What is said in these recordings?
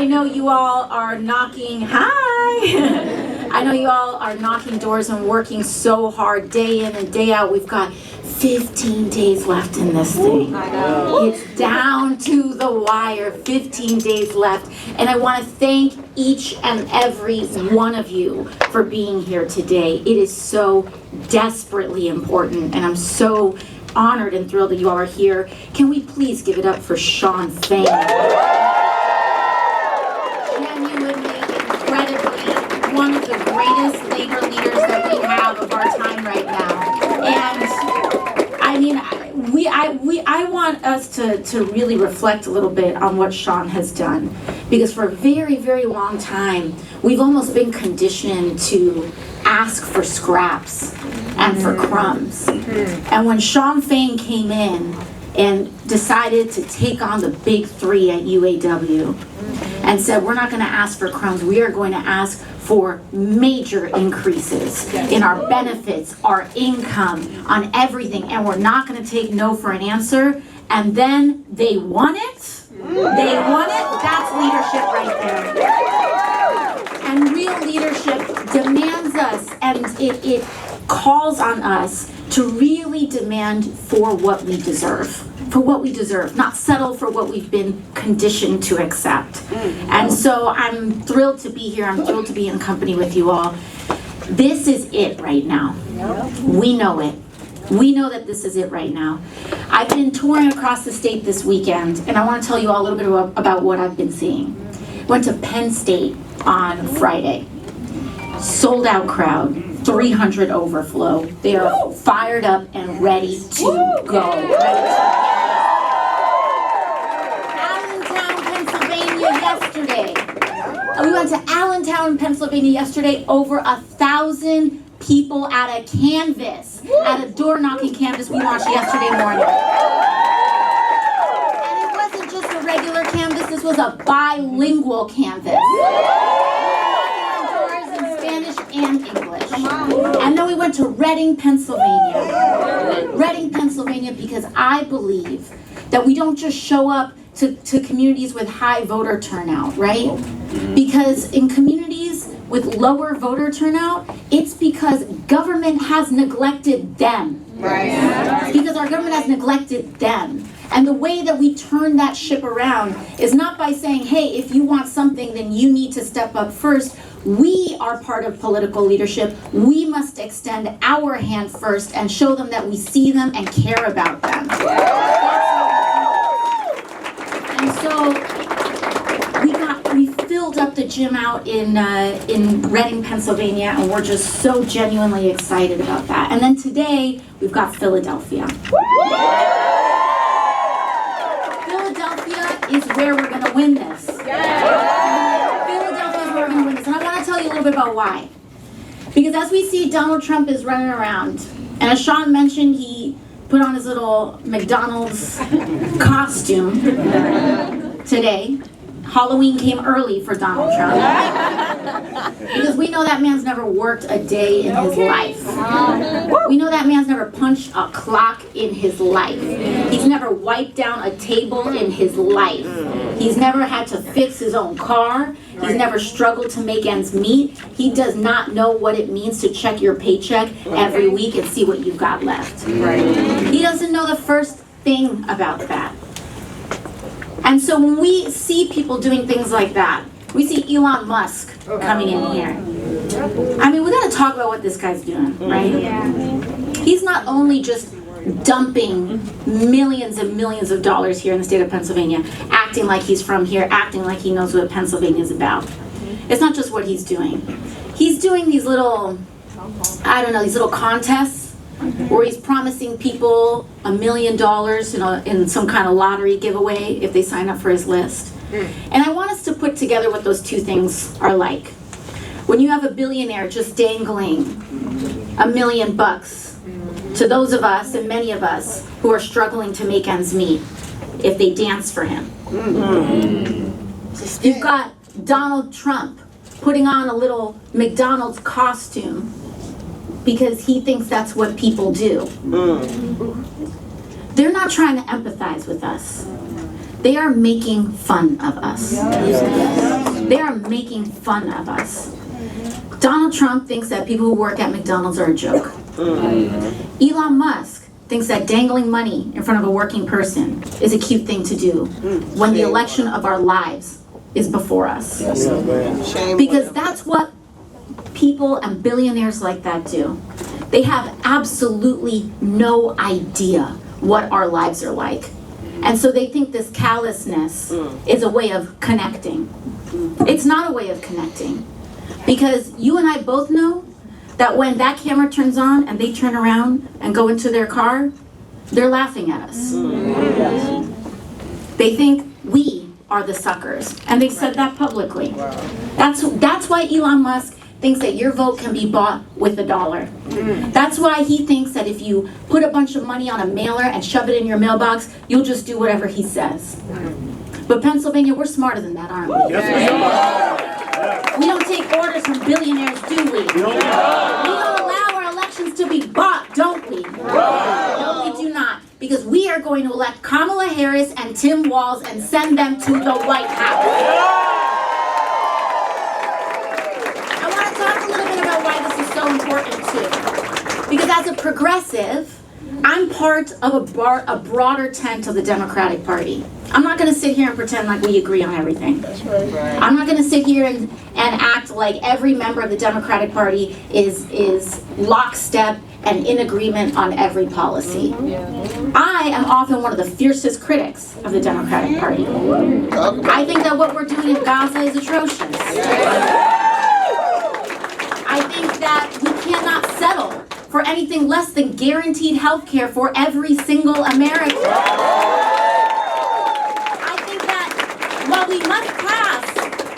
I know you all are knocking, hi! I know you all are knocking doors and working so hard day in and day out. We've got 15 days left in this thing. I know. It's down to the wire, 15 days left. And I want to thank each and every one of you for being here today. It is so desperately important, and I'm so honored and thrilled that you all are here. Can we please give it up for Shawn Fain? Genuinely, incredibly, one of the greatest labor leaders that we have of our time right now. And I mean, I want us to really reflect a little bit on what Shawn has done, because for a very, very long time, we've almost been conditioned to ask for scraps and for crumbs. And when Shawn Fain came in and decided to take on the big three at UAW and said, we're not going to ask for crumbs, we are going to ask for major increases in our benefits, our income, on everything, and we're not going to take no for an answer. And then they won it. They won it. That's leadership right there. And real leadership demands us, and it calls on us to really demand for what we deserve. For what we deserve, not settle for what we've been conditioned to accept. And so I'm thrilled to be here. I'm thrilled to be in company with you all. This is it right now. We know it. We know that this is it right now. I've been touring across the state this weekend, and I want to tell you all a little bit about what I've been seeing. Went to Penn State on Friday. Sold out crowd, 300 overflow. They are fired up and ready to go. Yesterday, we went to Allentown, Pennsylvania yesterday. Over 1,000 people at a canvas, at a door-knocking canvas we launched yesterday morning. And it wasn't just a regular canvas, this was a bilingual canvas. Doors in Spanish and English. And then we went to Reading, Pennsylvania. Reading, Pennsylvania, because I believe that we don't just show up to communities with high voter turnout, right? Because in communities with lower voter turnout, it's because government has neglected them. Right. Because our government has neglected them. And the way that we turn that ship around is not by saying, hey, if you want something, then you need to step up first. We are part of political leadership. We must extend our hand first and show them that we see them and care about them. And so we filled up the gym out in Reading, Pennsylvania, and we're just so genuinely excited about that. And then today we've got Philadelphia. Philadelphia is where we're going to win this. Philadelphia is where we're going to win this, and I want to tell you a little bit about why. Because as we see, Donald Trump is running around, and as Shawn mentioned, he put on his little McDonald's costume today. Halloween came early for Donald Trump. Because we know that man's never worked a day in his life. We know that man's never punched a clock in his life. He's never wiped down a table in his life. He's never had to fix his own car. He's never struggled to make ends meet. He does not know what it means to check your paycheck every week and see what you've got left. He doesn't know the first thing about that. And so when we see people doing things like that, we see Elon Musk coming in here. I mean, we got to talk about what this guy's doing, right? He's not only just dumping millions and millions of dollars here in the state of Pennsylvania, acting like he's from here, acting like he knows what Pennsylvania is about. It's not just what he's doing. He's doing these little, these little contests where he's promising people $1 million in some kind of lottery giveaway if they sign up for his list. And I want us to put together what those two things are like. When you have a billionaire just dangling $1 million to those of us, and many of us, who are struggling to make ends meet if they dance for him. You've got Donald Trump putting on a little McDonald's costume because he thinks that's what people do. they're not trying to empathize with us. They are making fun of us. They are making fun of us. Donald Trump thinks that people who work at McDonald's are a joke. Elon Musk thinks that dangling money in front of a working person is a cute thing to do when the election of our lives is before us. Because that's what people and billionaires like that do. They have absolutely no idea what our lives are like. And so they think this callousness is a way of connecting. It's not a way of connecting. Because you and I both know that when that camera turns on and they turn around and go into their car, they're laughing at us. They think we are the suckers. And they said that publicly. That's why Elon Musk thinks that your vote can be bought with $1. That's why he thinks that if you put a bunch of money on a mailer and shove it in your mailbox, you'll just do whatever he says. But Pennsylvania, we're smarter than that, aren't we? Yes, we are. We don't take orders from billionaires, do we? We don't allow our elections to be bought, don't we? No, we do not. Because we are going to elect Kamala Harris and Tim Walz and send them to the White House. Important too, because as a progressive, I'm part of a broader tent of the Democratic Party. I'm not going to sit here and pretend like we agree on everything. That's right. I'm not going to sit here and act like every member of the Democratic Party is lockstep and in agreement on every policy. I am often one of the fiercest critics of the Democratic Party. I think that what we're doing in Gaza is atrocious. I think that we cannot settle for anything less than guaranteed health care for every single American. I think that while we must pass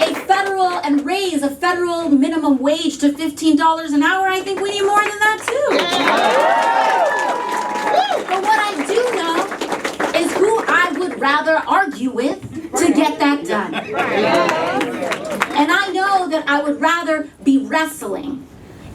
a federal and raise a federal minimum wage to $15 an hour, I think we need more than that too. But what I do know is who I would rather argue with to get that done. And I know that I would rather be wrestling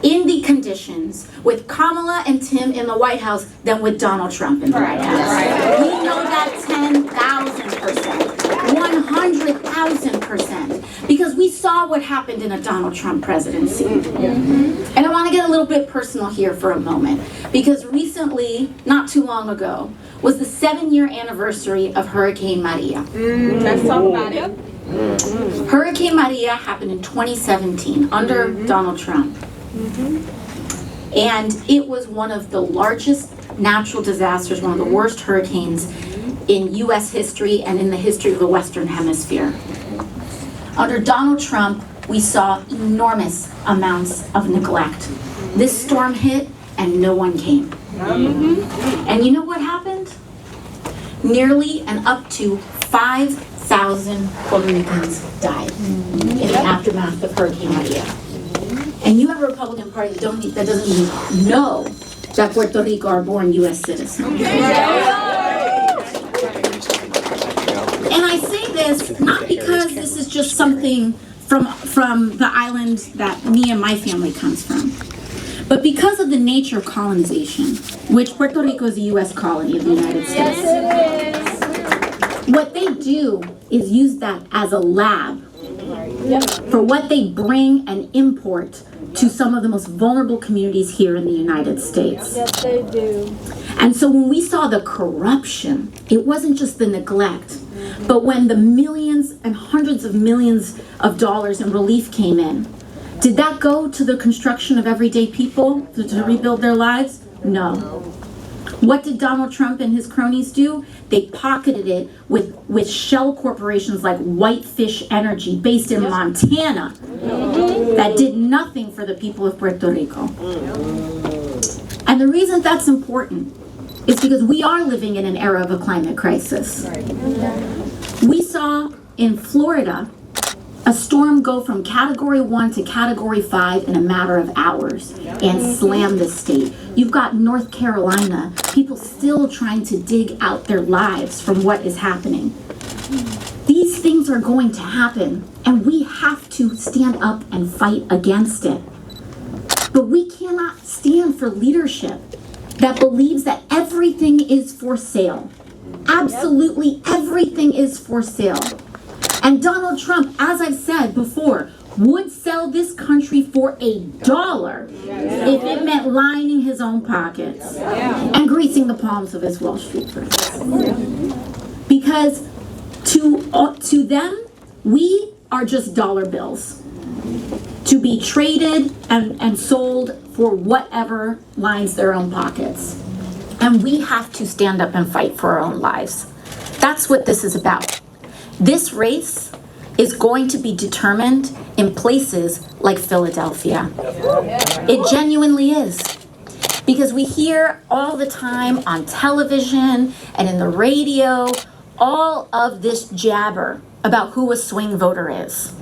in the conditions with Kamala and Tim in the White House than with Donald Trump in the White House. We know that 10,000%, 100,000%, because we saw what happened in a Donald Trump presidency. And I want to get a little bit personal here for a moment, because recently, not too long ago, was the 7-year anniversary of Hurricane Maria. Let's talk about it. Hurricane Maria happened in 2017 under Donald Trump. And it was one of the largest natural disasters, one of the worst hurricanes in U.S. history and in the history of the Western Hemisphere. Under Donald Trump, we saw enormous amounts of neglect. This storm hit and no one came. And you know what happened? Nearly and up to 5,000 Puerto Ricans died in the aftermath of Hurricane Maria. And you have a Republican Party that doesn't even know that Puerto Rico are born U.S. citizens. And I say this not because this is just something from the island that me and my family comes from, but because of the nature of colonization, which Puerto Rico is a U.S. colony of the United States. What they do is use that as a lab for what they bring and import to some of the most vulnerable communities here in the United States. Yes, they do. And so when we saw the corruption, it wasn't just the neglect, but when the millions and hundreds of millions of dollars in relief came in, did that go to the construction of everyday people to rebuild their lives? No. What did Donald Trump and his cronies do? They pocketed it with shell corporations like Whitefish Energy, based in Montana, that did nothing for the people of Puerto Rico. And the reason that's important is because we are living in an era of a climate crisis. We saw in Florida a storm go from Category 1 to Category 5 in a matter of hours and slam the state. You've got North Carolina, people still trying to dig out their lives from what is happening. These things are going to happen, and we have to stand up and fight against it. But we cannot stand for leadership that believes that everything is for sale. Absolutely everything is for sale. And Donald Trump, as I've said before, would sell this country for $1 if it meant lining his own pockets and greasing the palms of his Wall Street friends. Because to them, we are just dollar bills to be traded and sold for whatever lines their own pockets. And we have to stand up and fight for our own lives. That's what this is about. This race is going to be determined in places like Philadelphia. It genuinely is. Because we hear all the time on television and in the radio, all of this jabber about who a swing voter is.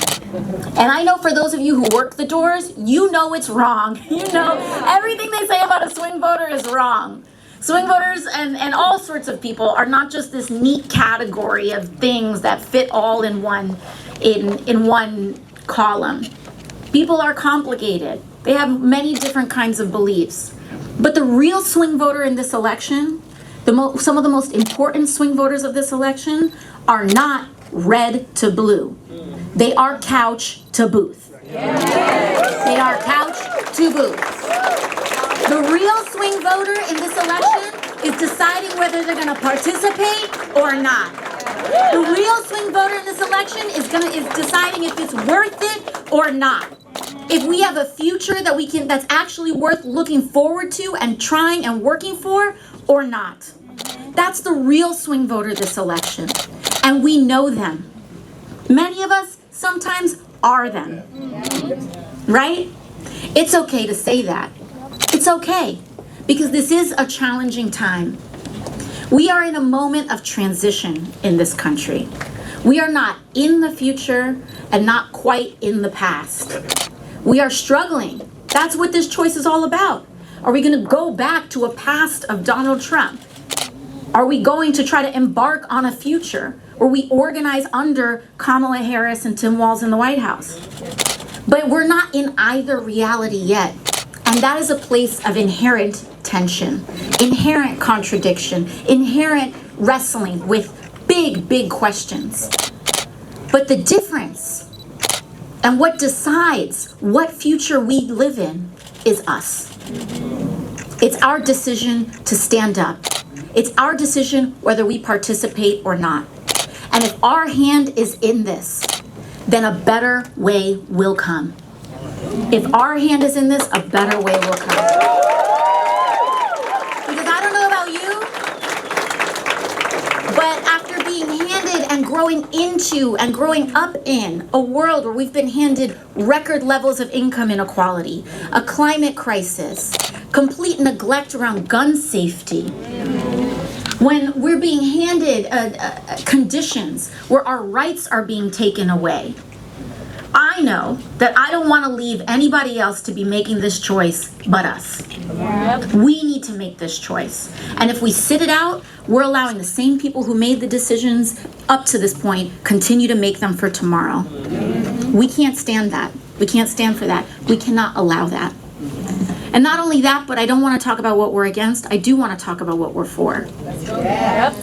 And I know for those of you who work the doors, you know it's wrong. You know everything they say about a swing voter is wrong. Swing voters and all sorts of people are not just this neat category of things that fit all in one column. People are complicated. They have many different kinds of beliefs. But the real swing voter in this election, some of the most important swing voters of this election are not red to blue. They are couch to booth. They are couch to booth. The real swing voter in this election is deciding whether they're going to participate or not. The real swing voter in this election is deciding if it's worth it or not. If we have a future that's actually worth looking forward to and trying and working for or not. That's the real swing voter this election. And we know them. Many of us sometimes are them. Right? It's okay to say that. It's okay, because this is a challenging time. We are in a moment of transition in this country. We are not in the future and not quite in the past. We are struggling. That's what this choice is all about. Are we going to go back to a past of Donald Trump? Are we going to try to embark on a future where we organize under Kamala Harris and Tim Walz in the White House? But we're not in either reality yet. And that is a place of inherent tension, inherent contradiction, inherent wrestling with big, big questions. But the difference and what decides what future we live in is us. It's our decision to stand up. It's our decision whether we participate or not. And if our hand is in this, then a better way will come. If our hand is in this, a better way will come. Because I don't know about you, but after being handed and growing into and growing up in a world where we've been handed record levels of income inequality, a climate crisis, complete neglect around gun safety, when we're being handed conditions where our rights are being taken away, I know that I don't want to leave anybody else to be making this choice but us. We need to make this choice. And if we sit it out, we're allowing the same people who made the decisions up to this point continue to make them for tomorrow. We can't stand that. We can't stand for that. We cannot allow that. And not only that, but I don't want to talk about what we're against. I do want to talk about what we're for.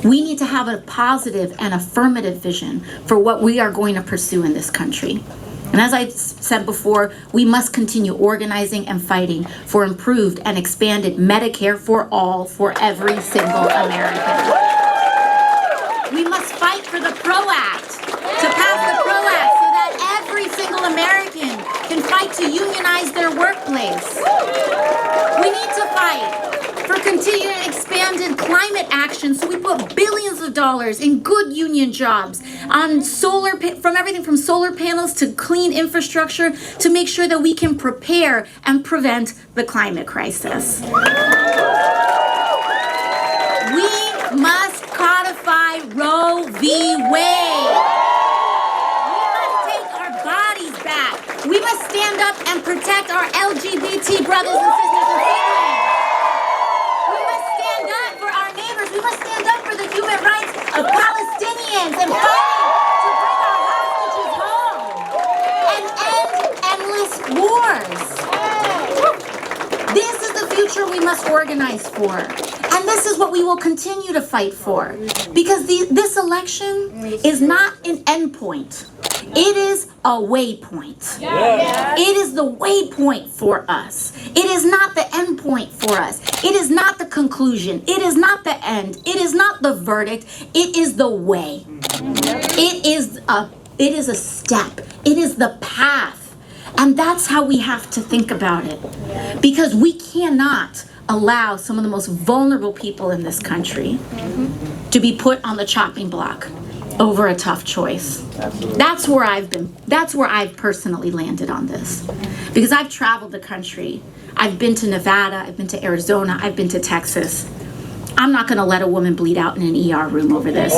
We need to have a positive and affirmative vision for what we are going to pursue in this country. And as I said before, we must continue organizing and fighting for improved and expanded Medicare for all for every single American. We must fight for the PRO Act, to pass the PRO Act so that every single American can fight to unionize their workplace. We need to fight for continued and expanded climate action, so we put billions of dollars in good union jobs on from everything from solar panels to clean infrastructure to make sure that we can prepare and prevent the climate crisis. We must codify Roe v. Wade. We must take our bodies back. We must stand up and protect our LGBT brothers and sisters and siblings. We must stand up for the human rights of Palestinians and fight to bring our hostages home and end endless wars. This is the future we must organize for. And this is what we will continue to fight for. Because this election is not an endpoint. It is a waypoint. It is the waypoint for us. It is not the endpoint for us. It is not the conclusion. It is not the end. It is not the verdict. It is the way. It is a step. It is the path. And that's how we have to think about it. Because we cannot allow some of the most vulnerable people in this country to be put on the chopping block over a tough choice. That's where I've been. That's where I've personally landed on this. Because I've traveled the country. I've been to Nevada. I've been to Arizona. I've been to Texas. I'm not going to let a woman bleed out in an ER room over this.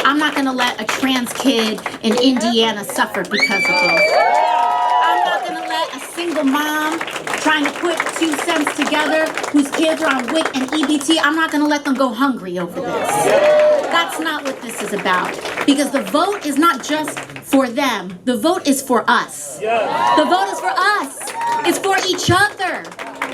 I'm not going to let a trans kid in Indiana suffer because of this. I'm not going to let a single mom trying to put 2 cents together whose kids are on WIC and EBT, I'm not going to let them go hungry over this. That's not what this is about. Because the vote is not just for them. The vote is for us. The vote is for us. It's for each other.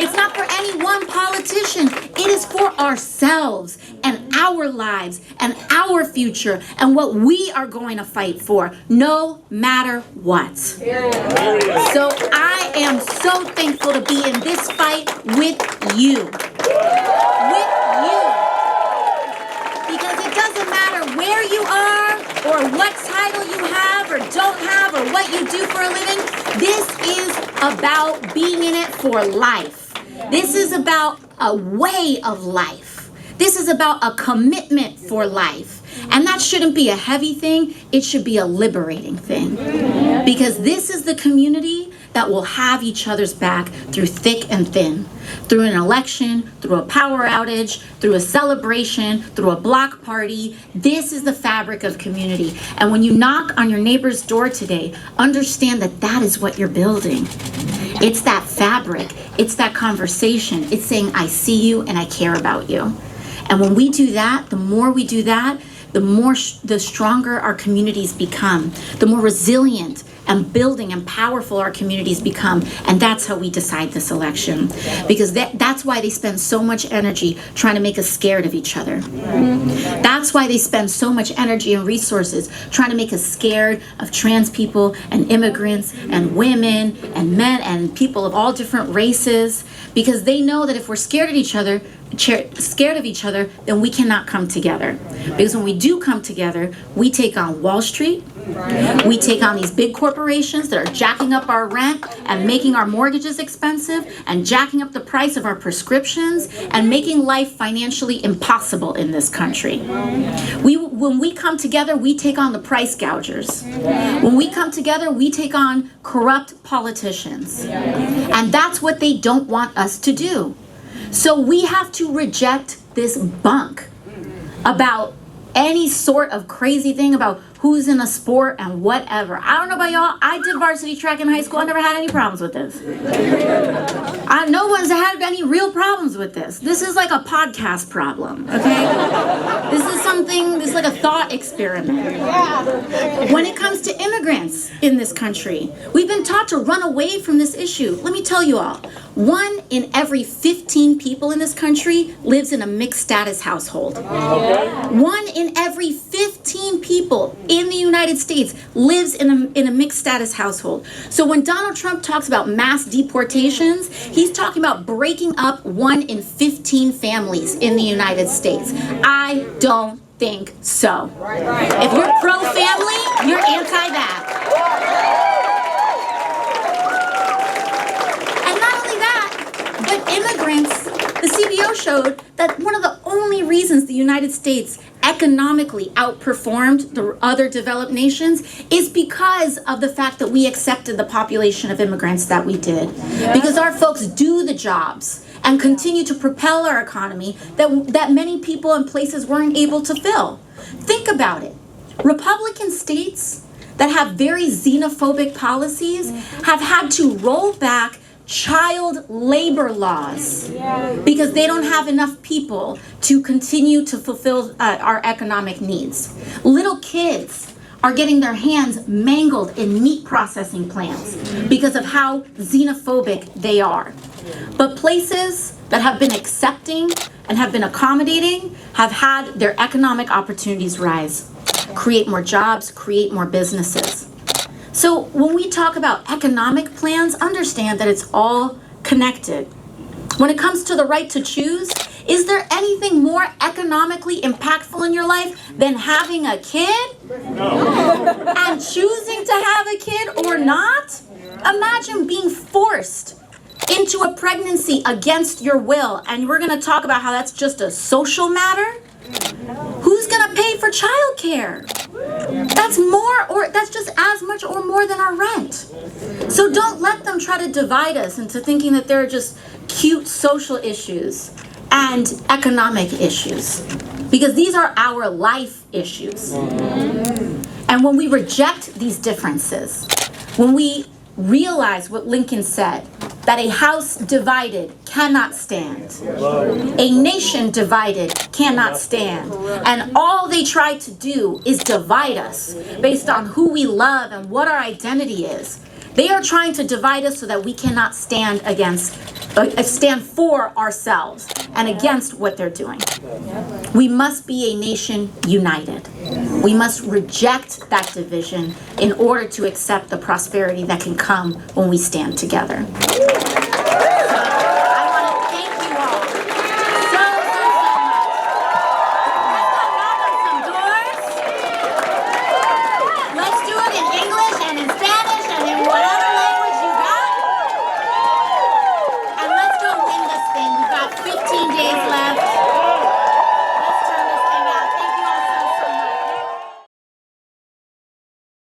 It's not for any one politician. It is for ourselves and our lives and our future and what we are going to fight for, no matter what. So I am so thankful to be in this fight with you. With you. Because it doesn't matter where you are or what title you have or don't have or what you do for a living. This is about being in it for life. This is about a way of life. This is about a commitment for life. And that shouldn't be a heavy thing. It should be a liberating thing. Because this is the community that will have each other's back through thick and thin. Through an election, through a power outage, through a celebration, through a block party. This is the fabric of community. And when you knock on your neighbor's door today, understand that that is what you're building. It's that fabric. It's that conversation. It's saying, I see you and I care about you. And when we do that, the more we do that, the stronger our communities become, the more resilient and building and powerful our communities become. And that's how we decide this election. Because that's why they spend so much energy trying to make us scared of each other. That's why they spend so much energy and resources trying to make us scared of trans people and immigrants and women and men and people of all different races. Because they know that if we're scared of each other, then we cannot come together. Because when we do come together, we take on Wall Street, we take on these big corporations that are jacking up our rent and making our mortgages expensive and jacking up the price of our prescriptions and making life financially impossible in this country. When we come together, we take on the price gougers. When we come together, we take on corrupt politicians. And that's what they don't want us to do. So we have to reject this bunk about any sort of crazy thing about who's in a sport and whatever. I don't know about y'all. I did varsity track in high school. I never had any problems with this. No one's had any real problems with this. This is like a podcast problem, okay? This is like a thought experiment. When it comes to immigrants in this country, we've been taught to run away from this issue. Let me tell you all, 1 in every 15 people in this country lives in a mixed status household. 1 in every 15 people in the United States lives in a mixed status household. So when Donald Trump talks about mass deportations, he's talking about breaking up 1 in 15 families in the United States. I don't think so. If you're pro-family, you're anti that. And not only that, but immigrants, the CBO showed that one of the only reasons the United States economically outperformed the other developed nations is because of the fact that we accepted the population of immigrants that we did. Because our folks do the jobs and continue to propel our economy that many people and places weren't able to fill. Think about it. Republican states that have very xenophobic policies have had to roll back child labor laws because they don't have enough people to continue to fulfill our economic needs. Little kids are getting their hands mangled in meat processing plants because of how xenophobic they are. But places that have been accepting and have been accommodating have had their economic opportunities rise, create more jobs, create more businesses. So when we talk about economic plans, understand that it's all connected. When it comes to the right to choose, is there anything more economically impactful in your life than having a kid? No. And choosing to have a kid or not? Imagine being forced into a pregnancy against your will, and we're going to talk about how that's just a social matter. Who's going to pay for childcare? That's more, or that's just as much or more than our rent. So don't let them try to divide us into thinking that they're just cute social issues and economic issues, because these are our life issues. And when we reject these differences, when we realize what Lincoln said, that a house divided cannot stand, a nation divided cannot stand, and all they try to do is divide us based on who we love and what our identity is. They are trying to divide us so that we cannot stand for ourselves and against what they're doing. We must be a nation united. We must reject that division in order to accept the prosperity that can come when we stand together.